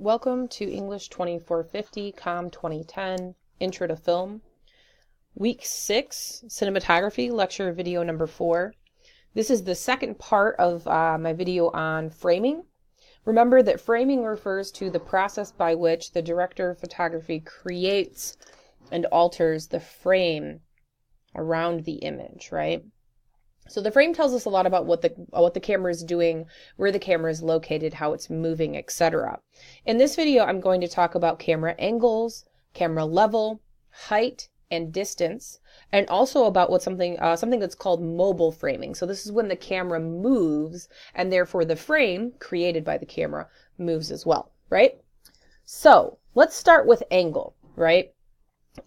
Welcome to English 2450, COM 2010, Intro to Film. Week 6, Cinematography, lecture video number 4. This is the second part of my video on framing. Remember that framing refers to the process by which the director of photography creates and alters the frame around the image, right? So the frame tells us a lot about what the camera is doing, where the camera is located, how it's moving, etc. In this video, I'm going to talk about camera angles, camera level, height, and distance, and also about something that's called mobile framing. So this is when the camera moves, and therefore the frame created by the camera moves as well, right? So let's start with angle, right?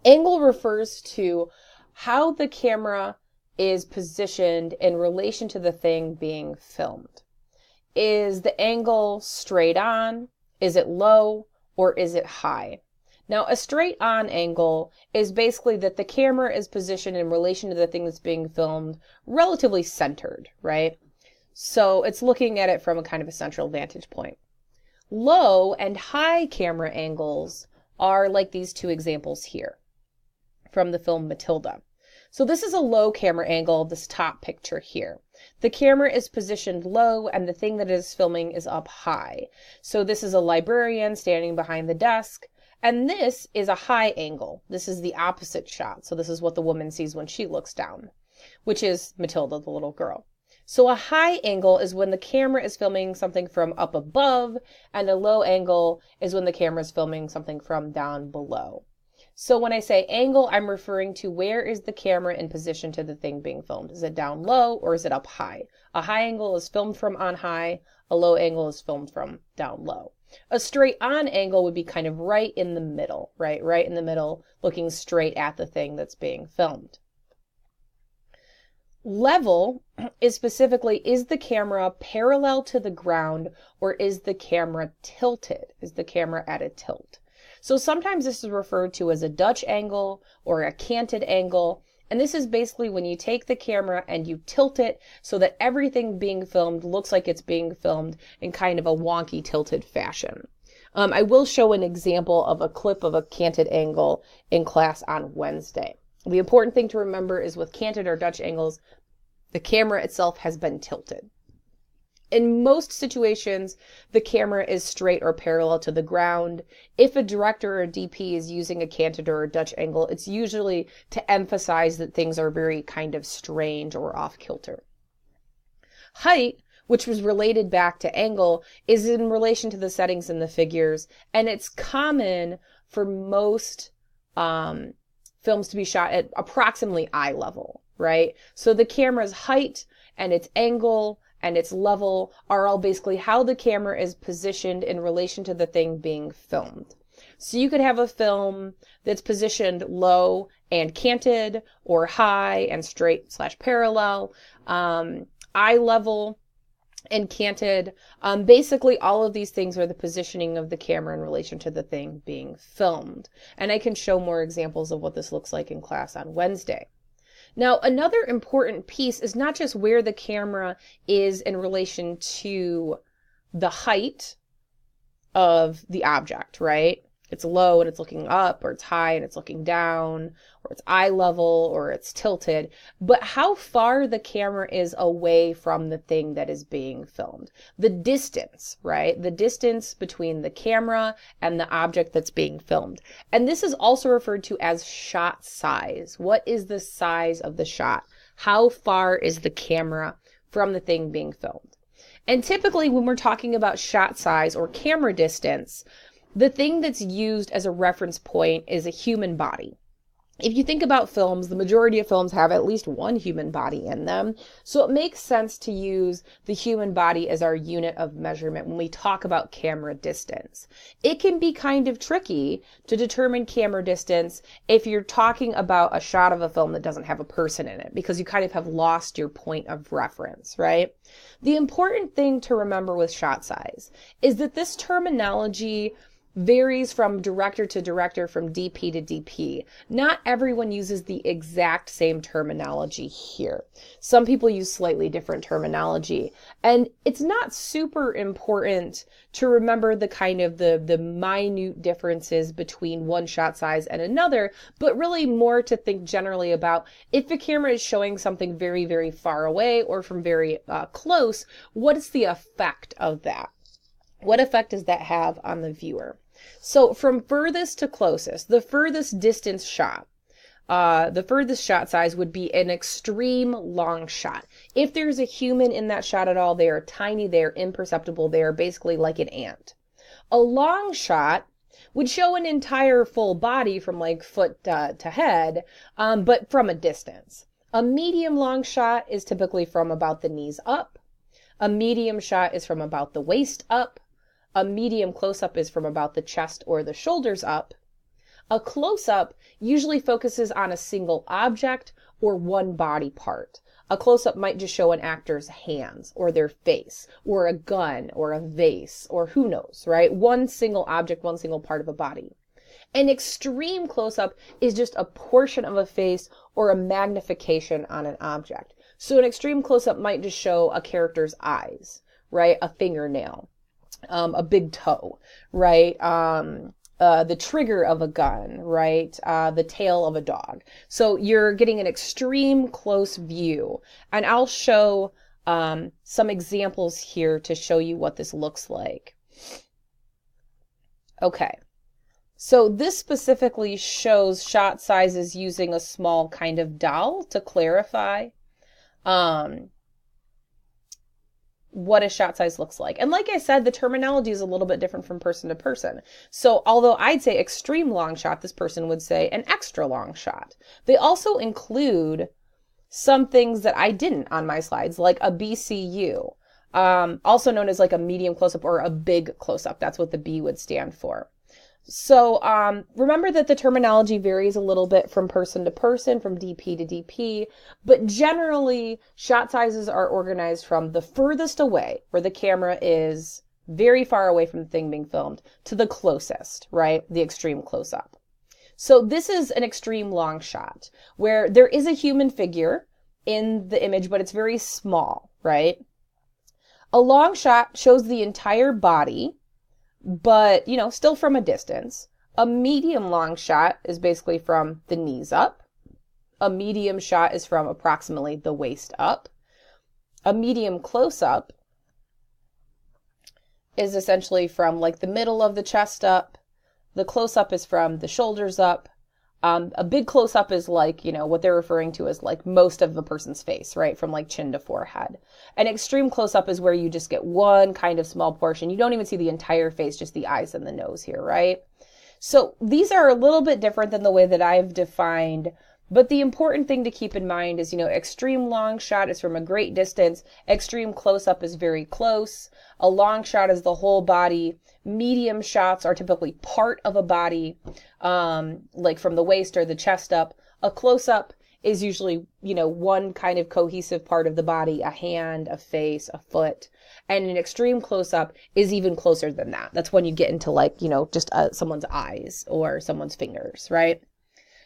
Angle refers to how the camera is positioned in relation to the thing being filmed. Is the angle straight on? Is it low? Or is it high? Now, a straight on angle is basically that the camera is positioned in relation to the thing that's being filmed relatively centered, right? So it's looking at it from a kind of a central vantage point. Low and high camera angles are like these two examples here from the film Matilda. So this is a low camera angle, this top picture here. The camera is positioned low and the thing that it is filming is up high. So this is a librarian standing behind the desk, and this is a high angle. This is the opposite shot. So this is what the woman sees when she looks down, which is Matilda, the little girl. So a high angle is when the camera is filming something from up above, and a low angle is when the camera is filming something from down below. So when I say angle, I'm referring to where is the camera in position to the thing being filmed. Is it down low or is it up high? A high angle is filmed from on high. A low angle is filmed from down low. A straight on angle would be kind of right in the middle, right? Right in the middle, looking straight at the thing that's being filmed. Level is specifically, is the camera parallel to the ground or is the camera tilted? Is the camera at a tilt? So sometimes this is referred to as a Dutch angle or a canted angle. And this is basically when you take the camera and you tilt it so that everything being filmed looks like it's being filmed in kind of a wonky tilted fashion. I will show an example of a clip of a canted angle in class on Wednesday. The important thing to remember is with canted or Dutch angles, the camera itself has been tilted. In most situations, the camera is straight or parallel to the ground. If a director or a DP is using a canted or a Dutch angle, it's usually to emphasize that things are very kind of strange or off kilter. Height, which was related back to angle, is in relation to the settings in the figures, and it's common for most films to be shot at approximately eye level, right? So the camera's height and its angle and its level are all basically how the camera is positioned in relation to the thing being filmed. So you could have a film that's positioned low and canted, or high and straight/parallel, eye level and canted. Basically all of these things are the positioning of the camera in relation to the thing being filmed. And I can show more examples of what this looks like in class on Wednesday. Now, another important piece is not just where the camera is in relation to the height of the object, right? It's low and it's looking up, or it's high and it's looking down, or it's eye level, or it's tilted, but how far the camera is away from the thing that is being filmed. The distance, right? The distance between the camera and the object that's being filmed. And this is also referred to as shot size. What is the size of the shot? How far is the camera from the thing being filmed? And typically when we're talking about shot size or camera distance, the thing that's used as a reference point is a human body. If you think about films, the majority of films have at least one human body in them. So it makes sense to use the human body as our unit of measurement when we talk about camera distance. It can be kind of tricky to determine camera distance if you're talking about a shot of a film that doesn't have a person in it, because you kind of have lost your point of reference, right? The important thing to remember with shot size is that this terminology varies from director to director, from DP to DP. Not everyone uses the exact same terminology here. Some people use slightly different terminology, and it's not super important to remember the kind of the minute differences between one shot size and another, but really more to think generally about if the camera is showing something very, very far away or from very close, what is the effect of that? What effect does that have on the viewer? So from furthest to closest, the furthest distance shot, the furthest shot size would be an extreme long shot. If there's a human in that shot at all, they are tiny, they are imperceptible, they are basically like an ant. A long shot would show an entire full body from like foot to head, but from a distance. A medium long shot is typically from about the knees up. A medium shot is from about the waist up. A medium close-up is from about the chest or the shoulders up. A close-up usually focuses on a single object or one body part. A close-up might just show an actor's hands or their face or a gun or a vase or who knows, right? One single object, one single part of a body. An extreme close-up is just a portion of a face or a magnification on an object. So an extreme close-up might just show a character's eyes, right? A fingernail. A big toe, right? The trigger of a gun, right? The tail of a dog. So you're getting an extreme close view. And I'll show some examples here to show you what this looks like. Okay. So this specifically shows shot sizes using a small kind of dowel to clarify what a shot size looks like. And like I said, the terminology is a little bit different from person to person. So although I'd say extreme long shot, this person would say an extra long shot. They also include some things that I didn't on my slides, like a BCU, also known as like a medium close-up or a big close-up. That's what the B would stand for. So remember that the terminology varies a little bit from person to person, from DP to DP, but generally shot sizes are organized from the furthest away, where the camera is very far away from the thing being filmed, to the closest, right? The extreme close-up. So this is an extreme long shot, where there is a human figure in the image, but it's very small, right? A long shot shows the entire body, but, you know, still from a distance. A medium long shot is basically from the knees up. A medium shot is from approximately the waist up. A medium close-up is essentially from like the middle of the chest up. The close-up is from the shoulders up. A big close-up is like, you know, what they're referring to as like most of the person's face, right? From like chin to forehead. An extreme close-up is where you just get one kind of small portion. You don't even see the entire face, just the eyes and the nose here, right? So these are a little bit different than the way that I've defined, but the important thing to keep in mind is, you know, extreme long shot is from a great distance. Extreme close-up is very close. A long shot is the whole body. Medium shots are typically part of a body, like from the waist or the chest up. A close-up is usually, you know, one kind of cohesive part of the body, a hand, a face, a foot. And an extreme close-up is even closer than that. That's when you get into like, you know, just someone's eyes or someone's fingers, right?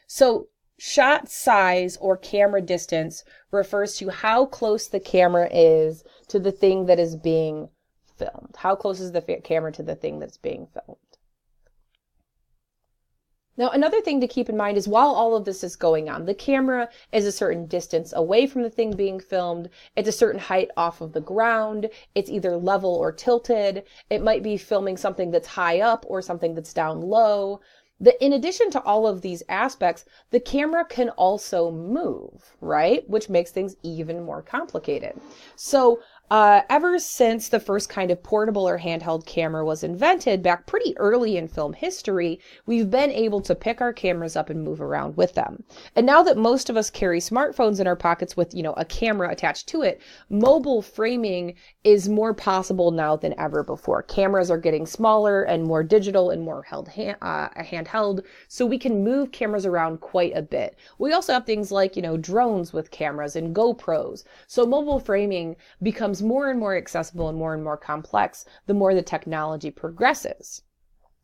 So shot size or camera distance refers to how close the camera is to the thing that is being filmed. How close is the camera to the thing that's being filmed? Now, another thing to keep in mind is while all of this is going on, the camera is a certain distance away from the thing being filmed. It's a certain height off of the ground. It's either level or tilted. It might be filming something that's high up or something that's down low. In addition to all of these aspects, the camera can also move, right? Which makes things even more complicated. So ever since the first kind of portable or handheld camera was invented back pretty early in film history, we've been able to pick our cameras up and move around with them. And now that most of us carry smartphones in our pockets with, you know, a camera attached to it, mobile framing is more possible now than ever before. Cameras are getting smaller and more digital and more handheld, so we can move cameras around quite a bit. We also have things like, you know, drones with cameras and GoPros. So mobile framing becomes more and more accessible and more complex the more the technology progresses.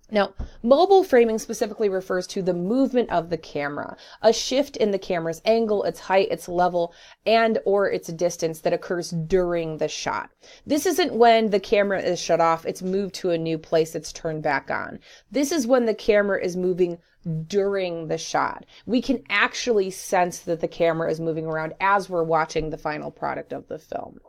Now, mobile framing specifically refers to the movement of the camera, a shift in the camera's angle, its height, its level, and or its distance that occurs during the shot. This isn't when the camera is shut off, it's moved to a new place, it's turned back on. This is when the camera is moving during the shot. We can actually sense that the camera is moving around as we're watching the final product of the film.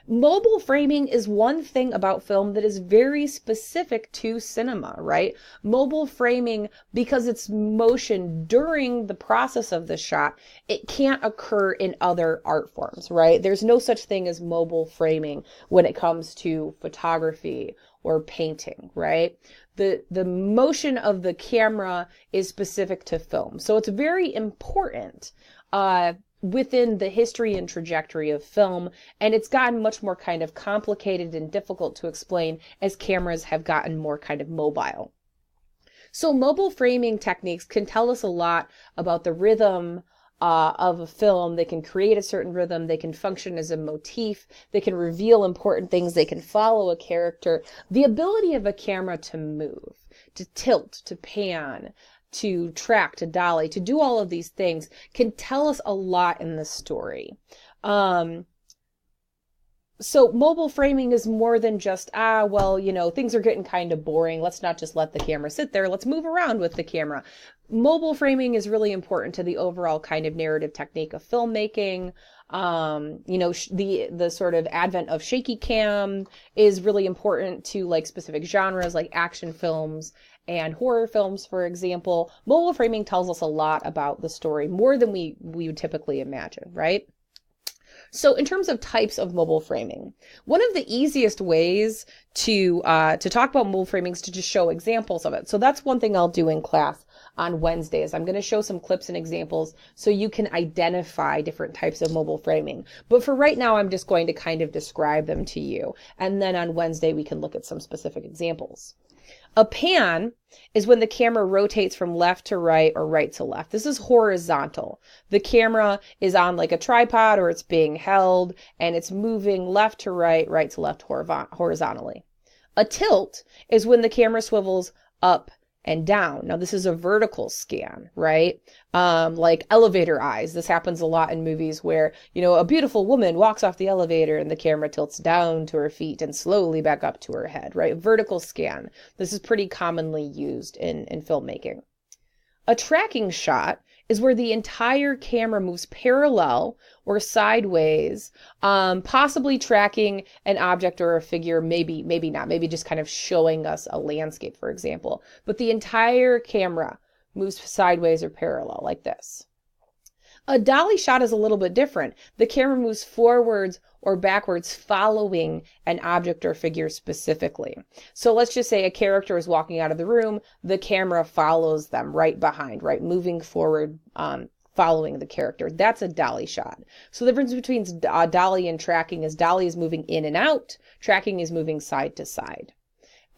Mobile framing is one thing about film that is very specific to cinema, right? Mobile framing, because it's motion during the process of the shot, it can't occur in other art forms, right? There's no such thing as mobile framing when it comes to photography or painting, right? The motion of the camera is specific to film. So it's very important within the history and trajectory of film, and it's gotten much more kind of complicated and difficult to explain as cameras have gotten more kind of mobile. So mobile framing techniques can tell us a lot about the rhythm of a film. They can create a certain rhythm, they can function as a motif, they can reveal important things, they can follow a character. The ability of a camera to move, to tilt, to pan, to track, to dolly, to do all of these things can tell us a lot in the story. So mobile framing is more than just, well, you know, things are getting kind of boring. Let's not just let the camera sit there. Let's move around with the camera. Mobile framing is really important to the overall kind of narrative technique of filmmaking. You know, the sort of advent of shaky cam is really important to like specific genres like action films and horror films, for example. Mobile framing tells us a lot about the story, more than we would typically imagine, right? So in terms of types of mobile framing, one of the easiest ways to talk about mobile framing is to just show examples of it. So that's one thing I'll do in class on Wednesdays. I'm going to show some clips and examples so you can identify different types of mobile framing. But for right now, I'm just going to kind of describe them to you. And then on Wednesday, we can look at some specific examples. A pan is when the camera rotates from left to right or right to left. This is horizontal. The camera is on like a tripod or it's being held and it's moving left to right, right to left horizontally. A tilt is when the camera swivels up and down. Now this is a vertical scan, right? Like elevator eyes. This happens a lot in movies where, you know, a beautiful woman walks off the elevator and the camera tilts down to her feet and slowly back up to her head, right? Vertical scan. This is pretty commonly used in filmmaking. A tracking shot is where the entire camera moves parallel or sideways, possibly tracking an object or a figure, maybe not, maybe just kind of showing us a landscape, for example. But the entire camera moves sideways or parallel like this. A dolly shot is a little bit different. The camera moves forwards or backwards following an object or figure specifically. So let's just say a character is walking out of the room, the camera follows them right behind, right, moving forward, following the character. That's a dolly shot. So the difference between dolly and tracking is dolly is moving in and out, tracking is moving side to side.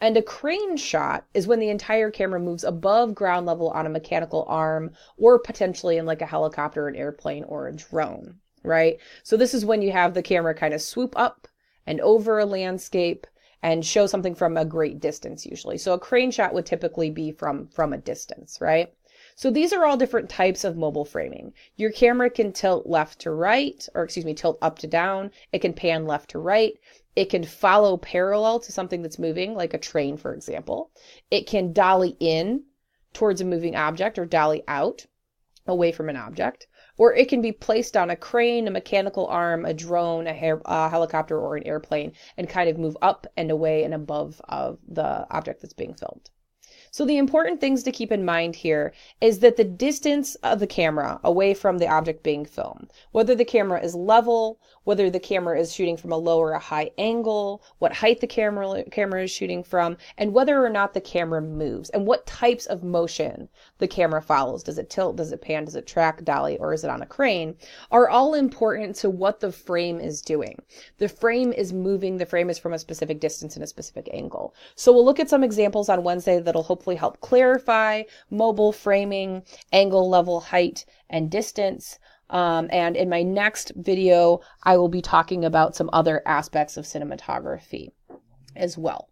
And a crane shot is when the entire camera moves above ground level on a mechanical arm or potentially in like a helicopter, an airplane, or a drone, right? So this is when you have the camera kind of swoop up and over a landscape and show something from a great distance usually. So a crane shot would typically be from a distance, right? So these are all different types of mobile framing. Your camera can tilt left to right, or excuse me, tilt up to down. It can pan left to right. It can follow parallel to something that's moving, like a train, for example. It can dolly in towards a moving object or dolly out away from an object. Or it can be placed on a crane, a mechanical arm, a drone, a helicopter, or an airplane and kind of move up and away and above of the object that's being filmed. So the important things to keep in mind here is that the distance of the camera away from the object being filmed, whether the camera is level, whether the camera is shooting from a low or a high angle, what height the camera is shooting from, and whether or not the camera moves, and what types of motion the camera follows. Does it tilt? Does it pan? Does it track, dolly, or is it on a crane? Are all important to what the frame is doing. The frame is moving. The frame is from a specific distance and a specific angle. So we'll look at some examples on Wednesday that'll hopefully help clarify mobile framing, angle, level, height, and distance. And in my next video, I will be talking about some other aspects of cinematography as well.